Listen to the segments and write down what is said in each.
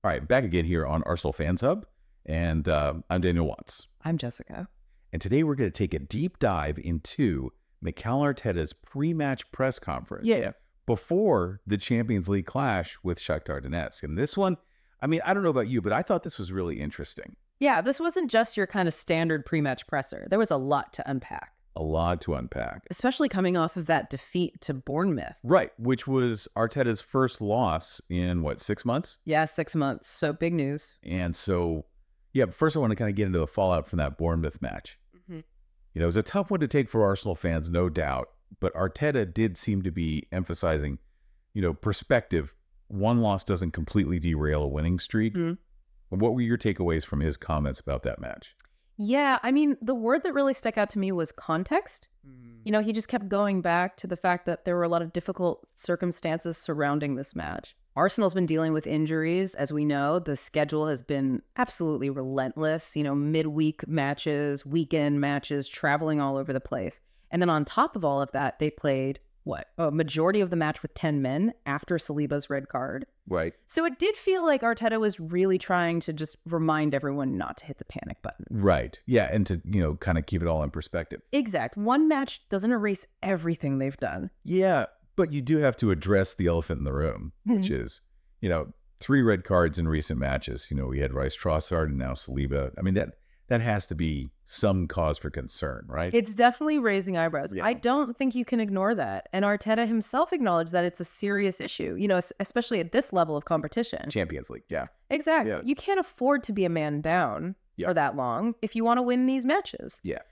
All right, back again here on Arsenal Fans Hub, and I'm Daniel Watts. I'm Jessica. And today we're going to take a deep dive into Mikel Arteta's pre-match press conference before the Champions League clash with Shakhtar Donetsk. And this one, I mean, I don't know about you, but I thought this was really interesting. Yeah, this wasn't just your kind of standard pre-match presser. There was a lot to unpack. A lot to unpack. Especially coming off of that defeat to Bournemouth. Right, which was Arteta's first loss in, 6 months? Yeah, 6 months. So big news. And so, first I want to kind of get into the fallout from that Bournemouth match. Mm-hmm. It was a tough one to take for Arsenal fans, no doubt. But Arteta did seem to be emphasizing, perspective. One loss doesn't completely derail a winning streak. Mm-hmm. What were your takeaways from his comments about that match? Yeah, I mean, the word that really stuck out to me was context. He just kept going back to the fact that there were a lot of difficult circumstances surrounding this match. Arsenal's been dealing with injuries, as we know. The schedule has been absolutely relentless. Midweek matches, weekend matches, traveling all over the place. And then on top of all of that, they played, a majority of the match with 10 men after Saliba's red card. Right. So it did feel like Arteta was really trying to just remind everyone not to hit the panic button. Right. Yeah, and to, kind of keep it all in perspective. Exact. One match doesn't erase everything they've done. Yeah, but you do have to address the elephant in the room, which is, 3 red cards in recent matches. We had Rice Trossard and now Saliba. I mean, that has to be some cause for concern, right? It's definitely raising eyebrows. Yeah. I don't think you can ignore that. And Arteta himself acknowledged that it's a serious issue, especially at this level of competition. Champions League, yeah. Exactly. Yeah. You can't afford to be a man down for that long if you want to win these matches. Yeah.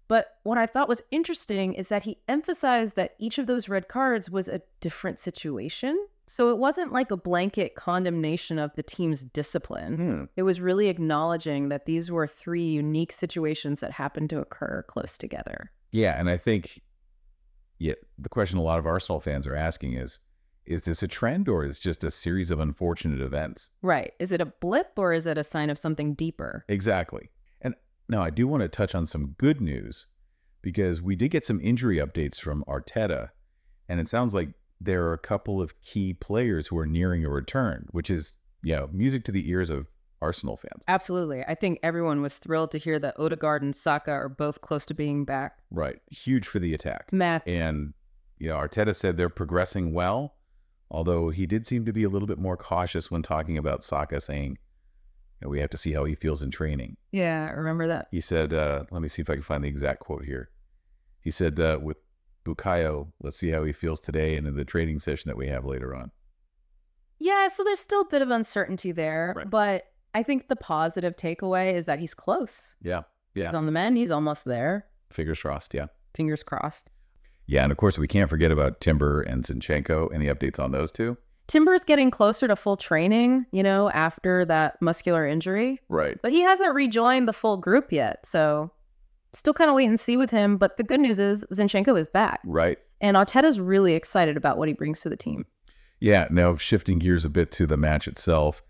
But what I thought was interesting is that he emphasized that each of those red cards was a different situation. So it wasn't like a blanket condemnation of the team's discipline. It was really acknowledging that these were 3 unique situations that happened to occur close together. Yeah, and I think the question a lot of Arsenal fans are asking is this a trend or is it just a series of unfortunate events? Right. Is it a blip or is it a sign of something deeper? Exactly. And now I do want to touch on some good news because we did get some injury updates from Arteta, and it sounds like there are a couple of key players who are nearing a return, which is, music to the ears of Arsenal fans. Absolutely. I think everyone was thrilled to hear that Odegaard and Saka are both close to being back. Right. Huge for the attack. Math. And, Arteta said they're progressing well, although he did seem to be a little bit more cautious when talking about Saka, saying, we have to see how he feels in training. Yeah, I remember that. He said, let me see if I can find the exact quote here. He said, with Bukayo, let's see how he feels today and in the training session that we have later on. Yeah, so there's still a bit of uncertainty there, right. But I think the positive takeaway is that he's close. Yeah. He's on the mend. He's almost there. Fingers crossed, yeah. Fingers crossed. Yeah, and of course, we can't forget about Timber and Zinchenko. Any updates on those two? Timber's getting closer to full training, after that muscular injury. Right. But he hasn't rejoined the full group yet, so still kind of wait and see with him. But the good news is Zinchenko is back. Right. And Arteta's really excited about what he brings to the team. Yeah, now shifting gears a bit to the match itself,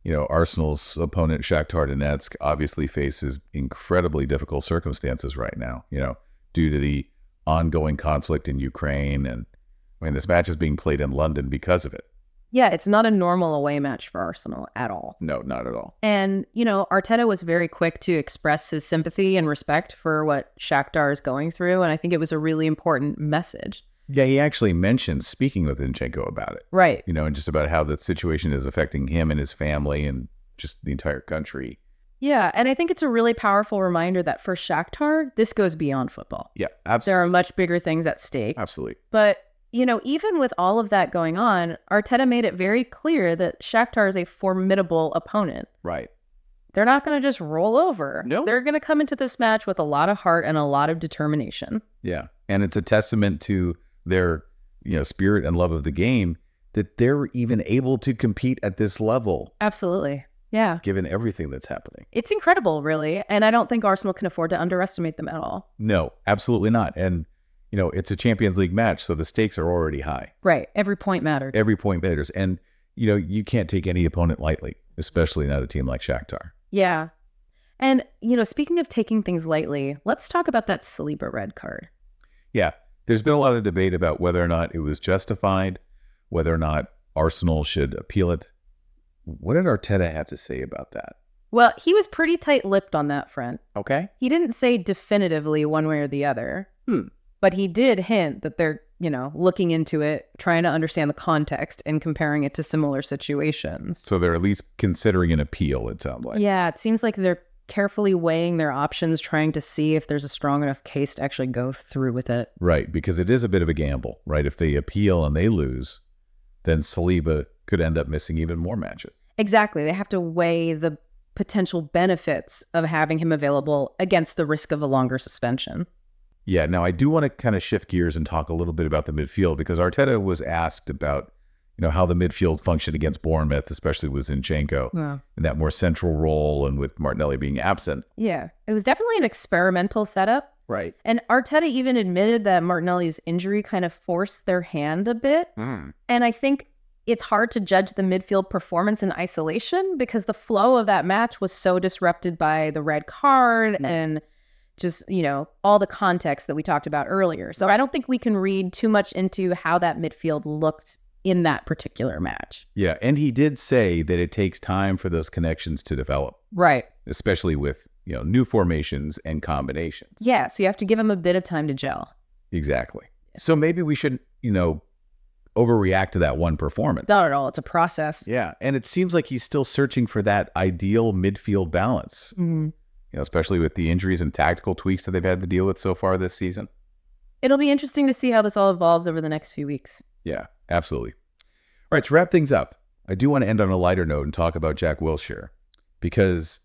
Arsenal's opponent, Shakhtar Donetsk, obviously faces incredibly difficult circumstances right now, due to the ongoing conflict in Ukraine. And this match is being played in London because of it. Yeah, it's not a normal away match for Arsenal at all. No, not at all. And, Arteta was very quick to express his sympathy and respect for what Shakhtar is going through. And I think it was a really important message. Yeah, he actually mentioned speaking with Zinchenko about it. Right. And just about how the situation is affecting him and his family and just the entire country. Yeah, and I think it's a really powerful reminder that for Shakhtar, this goes beyond football. Yeah, absolutely. There are much bigger things at stake. Absolutely. But even with all of that going on, Arteta made it very clear that Shakhtar is a formidable opponent. Right. They're not going to just roll over. No. They're going to come into this match with a lot of heart and a lot of determination. Yeah. And it's a testament to their, spirit and love of the game that they're even able to compete at this level. Absolutely. Yeah. Given everything that's happening. It's incredible, really. And I don't think Arsenal can afford to underestimate them at all. No, absolutely not. And it's a Champions League match, so the stakes are already high. Right. Every point mattered. Every point matters. And, you can't take any opponent lightly, especially not a team like Shakhtar. Yeah. And, speaking of taking things lightly, let's talk about that Saliba red card. Yeah. There's been a lot of debate about whether or not it was justified, whether or not Arsenal should appeal it. What did Arteta have to say about that? Well, he was pretty tight-lipped on that front. Okay. He didn't say definitively one way or the other, but he did hint that they're, looking into it, trying to understand the context and comparing it to similar situations. So they're at least considering an appeal, it sounds like. Yeah, it seems like they're carefully weighing their options, trying to see if there's a strong enough case to actually go through with it. Right, because it is a bit of a gamble, right? If they appeal and they lose, then Saliba could end up missing even more matches. Exactly. They have to weigh the potential benefits of having him available against the risk of a longer suspension. Yeah, now I do want to kind of shift gears and talk a little bit about the midfield, because Arteta was asked about, how the midfield functioned against Bournemouth, especially with Zinchenko, in that more central role and with Martinelli being absent. Yeah, it was definitely an experimental setup. Right. And Arteta even admitted that Martinelli's injury kind of forced their hand a bit. And I think it's hard to judge the midfield performance in isolation because the flow of that match was so disrupted by the red card and just, all the context that we talked about earlier. So I don't think we can read too much into how that midfield looked in that particular match. Yeah, and he did say that it takes time for those connections to develop. Right. Especially with, new formations and combinations. Yeah, so you have to give him a bit of time to gel. Exactly. So maybe we should, overreact to that one performance. Not at all. It's a process. Yeah, and it seems like he's still searching for that ideal midfield balance, especially with the injuries and tactical tweaks that they've had to deal with so far this season. It'll be interesting to see how this all evolves over the next few weeks. Yeah, absolutely. All right, to wrap things up, I do want to end on a lighter note and talk about Jack Wilshere, because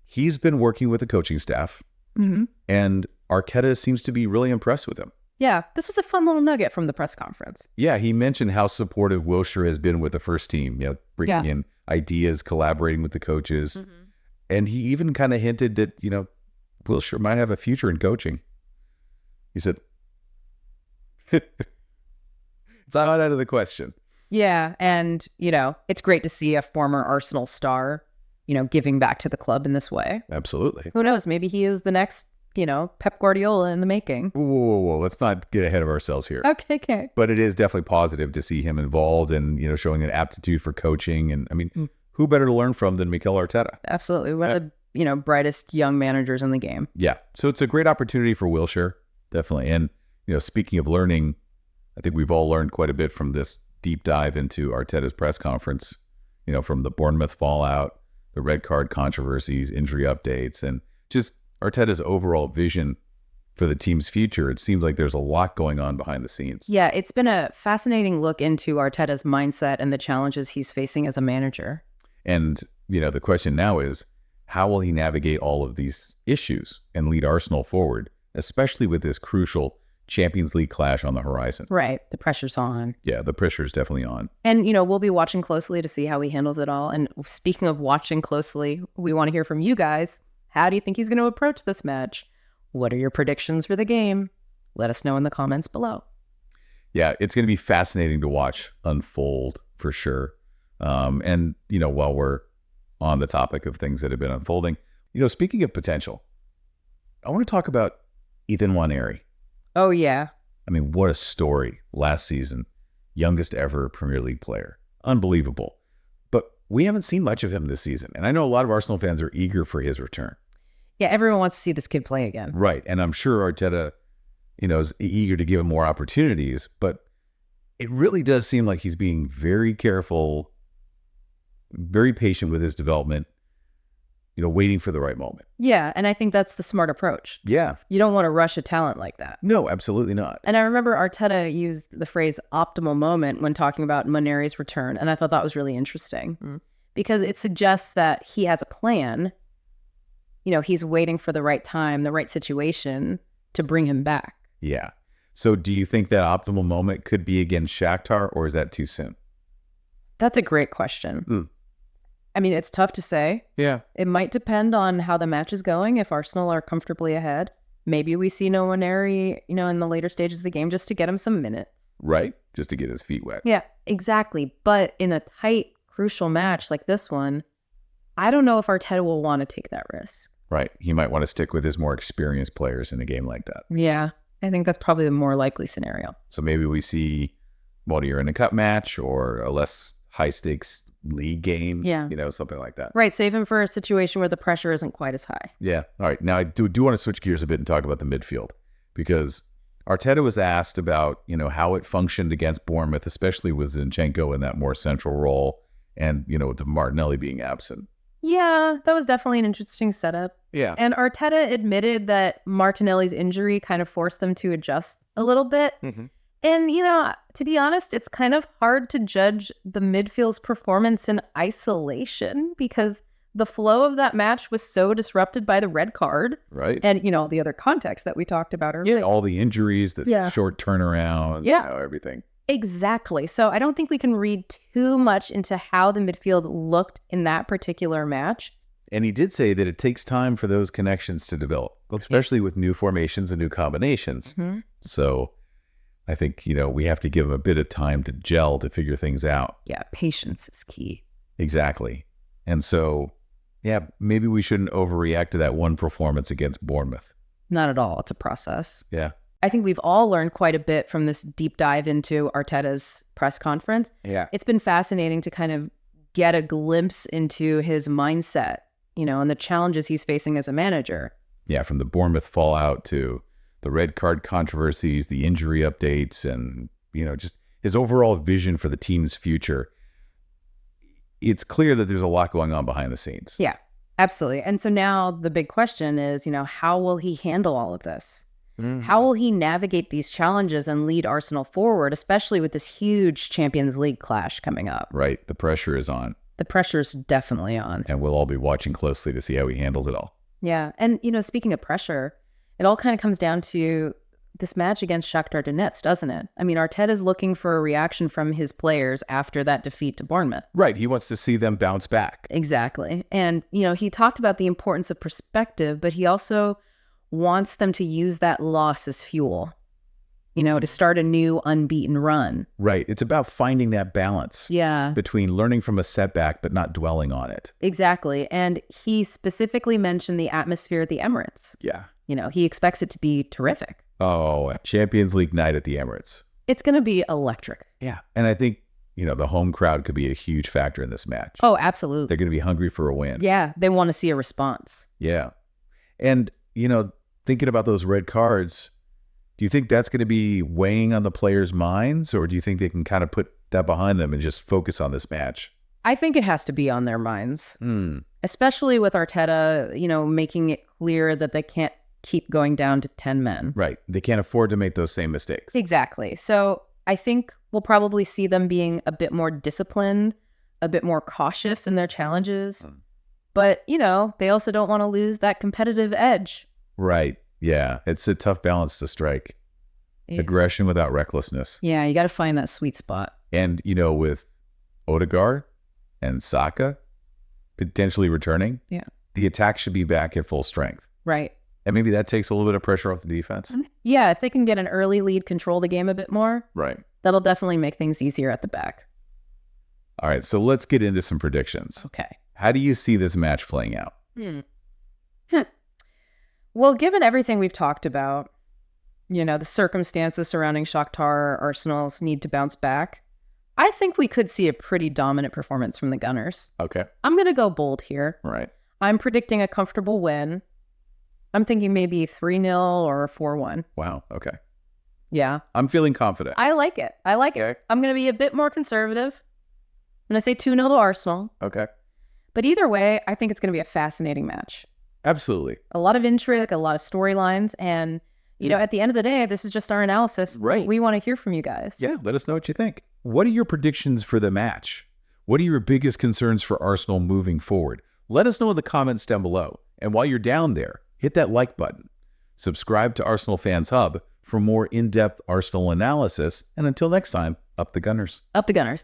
he's been working with the coaching staff, and Arteta seems to be really impressed with him. Yeah, this was a fun little nugget from the press conference. Yeah, he mentioned how supportive Wilshere has been with the first team, bringing in ideas, collaborating with the coaches. And he even kind of hinted that, Wilshere might have a future in coaching. He said, it's not out of the question. Yeah, and, it's great to see a former Arsenal star, giving back to the club in this way. Absolutely. Who knows? Maybe he is the next, Pep Guardiola in the making. Whoa. Let's not get ahead of ourselves here. Okay. But it is definitely positive to see him involved and, showing an aptitude for coaching. And, who better to learn from than Mikel Arteta? Absolutely. One of the, brightest young managers in the game. Yeah. So it's a great opportunity for Wilshere, definitely. And, speaking of learning, I think we've all learned quite a bit from this deep dive into Arteta's press conference, from the Bournemouth fallout, the red card controversies, injury updates, and just Arteta's overall vision for the team's future. It seems like there's a lot going on behind the scenes. Yeah, it's been a fascinating look into Arteta's mindset and the challenges he's facing as a manager. And, the question now is, how will he navigate all of these issues and lead Arsenal forward, especially with this crucial Champions League clash on the horizon? Right. The pressure's on. Yeah, the pressure's definitely on. And, we'll be watching closely to see how he handles it all. And speaking of watching closely, we want to hear from you guys. How do you think he's going to approach this match? What are your predictions for the game? Let us know in the comments below. Yeah, it's going to be fascinating to watch unfold for sure. And, while we're on the topic of things that have been unfolding, speaking of potential, I want to talk about Ethan Nwaneri. Oh, yeah. I mean, what a story last season. Youngest ever Premier League player. Unbelievable. But we haven't seen much of him this season. And I know a lot of Arsenal fans are eager for his return. Yeah, everyone wants to see this kid play again. Right. And I'm sure Arteta, is eager to give him more opportunities. But it really does seem like he's being very careful, very patient with his development, waiting for the right moment. Yeah, and I think that's the smart approach. Yeah. You don't want to rush a talent like that. No, absolutely not. And I remember Arteta used the phrase optimal moment when talking about Nwaneri's return, and I thought that was really interesting because it suggests that he has a plan. He's waiting for the right time, the right situation to bring him back. Yeah. So do you think that optimal moment could be against Shakhtar, or is that too soon? That's a great question. I mean, it's tough to say. Yeah. It might depend on how the match is going. If Arsenal are comfortably ahead, maybe we see Nwaneri, in the later stages of the game just to get him some minutes. Right. Just to get his feet wet. Yeah, exactly. But in a tight, crucial match like this one, I don't know if Arteta will want to take that risk. Right. He might want to stick with his more experienced players in a game like that. Yeah. I think that's probably the more likely scenario. So maybe we see Modier in a cup match or a less high-stakes league game. Yeah. Something like that. Right. Save him for a situation where the pressure isn't quite as high. Yeah. All right. Now, I do want to switch gears a bit and talk about the midfield, because Arteta was asked about, how it functioned against Bournemouth, especially with Zinchenko in that more central role and, with the Martinelli being absent. Yeah, that was definitely an interesting setup. Yeah. And Arteta admitted that Martinelli's injury kind of forced them to adjust a little bit. Mm-hmm. And, to be honest, it's kind of hard to judge the midfield's performance in isolation because the flow of that match was so disrupted by the red card. Right. And, the other context that we talked about earlier. Yeah, all the injuries, the short turnaround, everything. Exactly. So I don't think we can read too much into how the midfield looked in that particular match. And he did say that it takes time for those connections to develop, especially with new formations and new combinations. Mm-hmm. So I think, we have to give him a bit of time to gel, to figure things out. Yeah, patience is key. Exactly. And so, maybe we shouldn't overreact to that one performance against Bournemouth. Not at all. It's a process. Yeah. I think we've all learned quite a bit from this deep dive into Arteta's press conference. Yeah. It's been fascinating to kind of get a glimpse into his mindset, and the challenges he's facing as a manager. Yeah, from the Bournemouth fallout to the red card controversies, the injury updates, and, just his overall vision for the team's future. It's clear that there's a lot going on behind the scenes. Yeah, absolutely. And so now the big question is, how will he handle all of this? Mm-hmm. How will he navigate these challenges and lead Arsenal forward, especially with this huge Champions League clash coming up? Right. The pressure is on. The pressure's definitely on. And we'll all be watching closely to see how he handles it all. Yeah. And, speaking of pressure, it all kind of comes down to this match against Shakhtar Donetsk, doesn't it? I mean, Arteta's looking for a reaction from his players after that defeat to Bournemouth. Right. He wants to see them bounce back. Exactly. And, he talked about the importance of perspective, but he also wants them to use that loss as fuel, to start a new unbeaten run. Right. It's about finding that balance. Yeah. Between learning from a setback, but not dwelling on it. Exactly. And he specifically mentioned the atmosphere at the Emirates. Yeah. He expects it to be terrific. Oh, Champions League night at the Emirates. It's going to be electric. Yeah. And I think, the home crowd could be a huge factor in this match. Oh, absolutely. They're going to be hungry for a win. Yeah. They want to see a response. Yeah. And, thinking about those red cards, do you think that's going to be weighing on the players' minds, or do you think they can kind of put that behind them and just focus on this match? I think it has to be on their minds, especially with Arteta, making it clear that they can't keep going down to 10 men. Right. They can't afford to make those same mistakes. Exactly. So I think we'll probably see them being a bit more disciplined, a bit more cautious in their challenges. But, they also don't want to lose that competitive edge. Right. Yeah. It's a tough balance to strike. Yeah. Aggression without recklessness. Yeah. You got to find that sweet spot. And, with Odegaard and Saka potentially returning, the attack should be back at full strength. Right. And maybe that takes a little bit of pressure off the defense. Yeah. If they can get an early lead, control the game a bit more. Right. That'll definitely make things easier at the back. All right. So let's get into some predictions. Okay. How do you see this match playing out? Well, given everything we've talked about, the circumstances surrounding Shakhtar, Arsenal's need to bounce back, I think we could see a pretty dominant performance from the Gunners. Okay. I'm going to go bold here. All right. I'm predicting a comfortable win. I'm thinking maybe 3-0 or 4-1. Wow. Okay. Yeah. I'm feeling confident. I like it. Okay. I'm going to be a bit more conservative. I'm going to say 2-0 to Arsenal. Okay. But either way, I think it's going to be a fascinating match. Absolutely. A lot of intrigue, a lot of storylines. And, at the end of the day, this is just our analysis. Right. We want to hear from you guys. Yeah. Let us know what you think. What are your predictions for the match? What are your biggest concerns for Arsenal moving forward? Let us know in the comments down below. And while you're down there, hit that like button. Subscribe to Arsenal Fans Hub for more in-depth Arsenal analysis. And until next time, up the Gunners. Up the Gunners.